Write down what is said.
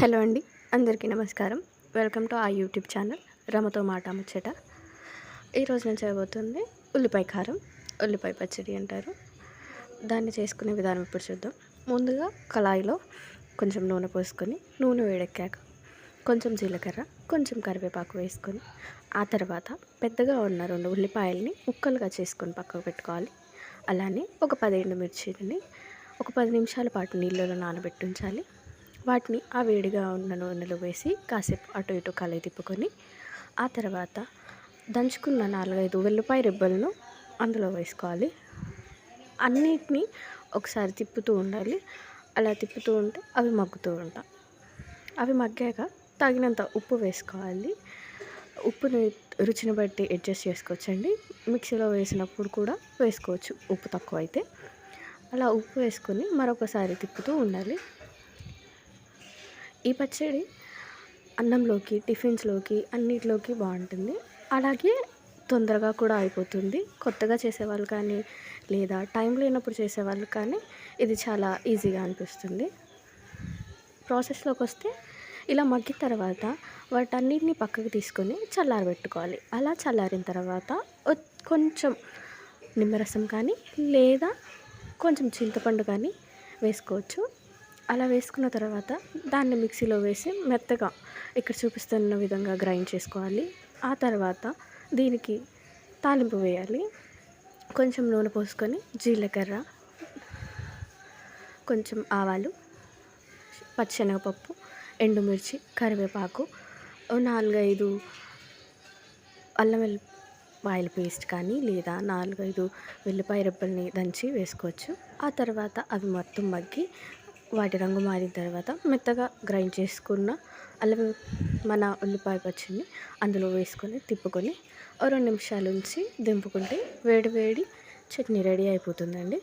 Hello అండి, అందరికీ నమస్కారం. వెల్కమ్ టు ఆ యూట్యూబ్ ఛానల్ రమతో మాట ముచ్చట. ఈరోజు నేను చేయబోతుంది ఉల్లిపాయ కారం, ఉల్లిపాయ పచ్చడి అంటారు. దాన్ని చేసుకునే విధానం ఇప్పుడు చూద్దాం. ముందుగా కళాయిలో కొంచెం నూనె పోసుకొని, నూనె వేడెక్కాక కొంచెం జీలకర్ర, కొంచెం కరివేపాకు వేసుకొని, ఆ తర్వాత పెద్దగా ఉన్న 2 ఉల్లిపాయలని ముక్కలుగా చేసుకొని పక్కకు పెట్టుకోవాలి. అలానే ఒక 10 ఎండుమిర్చిని ఒక 10 నిమిషాల పాటు నీళ్ళలో నానబెట్టి ఉంచాలి. వాటిని ఆ వేడిగా ఉన్న నూనెలో వేసి కాసేపు అటు ఇటు కలయి తిప్పుకొని, ఆ తర్వాత దంచుకున్న 4-5 వెల్లుల్లిపాయ రెబ్బలను అందులో వేసుకోవాలి. అన్నిటినీ ఒకసారి తిప్పుతూ ఉండాలి. అలా తిప్పుతూ ఉంటే అవి మగ్గుతూ ఉంటాయి. అవి మగ్గాక తగినంత ఉప్పు వేసుకోవాలి. ఉప్పుని రుచిని బట్టి అడ్జస్ట్ చేసుకోవచ్చండి. మిక్సీలో వేసినప్పుడు కూడా వేసుకోవచ్చు ఉప్పు తక్కువ అయితే. అలా ఉప్పు వేసుకొని మరొకసారి తిప్పుతూ ఉండాలి. ఈ పచ్చడి అన్నంలోకి, టిఫిన్స్లోకి అన్నిటిలోకి బాగుంటుంది. అలాగే తొందరగా కూడా అయిపోతుంది. కొత్తగా చేసేవాళ్ళు కానీ, లేదా టైం లేనప్పుడు చేసేవాళ్ళు కానీ ఇది చాలా ఈజీగా అనిపిస్తుంది. ప్రాసెస్లోకి వస్తే ఇలా మగ్గిన తర్వాత వాటన్నిటిని పక్కకు తీసుకొని చల్లారబెట్టుకోవాలి. అలా చల్లారిన తర్వాత కొంచెం నిమ్మరసం కానీ, లేదా కొంచెం చింతపండు కానీ వేసుకోవచ్చు. అలా వేసుకున్న తర్వాత దాన్ని మిక్సీలో వేసి మెత్తగా ఇక్కడ చూపిస్తున్న విధంగా గ్రైండ్ చేసుకోవాలి. ఆ తర్వాత దీనికి తాలింపు వేయాలి. కొంచెం నూనె పోసుకొని జీలకర్ర, కొంచెం ఆవాలు, పచ్చెనగపప్పు, ఎండుమిర్చి, కరివేపాకు, 4-5 అల్లం వెల్లుల్లిపాయల పేస్ట్ కానీ, లేదా 4-5 వెల్లుల్లిపాయ రెబ్బల్ని దంచి వేసుకోవచ్చు. ఆ తర్వాత అవి మొత్తం మగ్గి వాటి రంగు మారిన తర్వాత మెత్తగా గ్రైండ్ చేసుకున్న మన ఉల్లిపాయ పచ్చడిని అందులో వేసుకొని తిప్పుకొని 2 నిమిషాలు ఉంచి దింపుకుంటే వేడి వేడి చట్నీ రెడీ అయిపోతుందండి.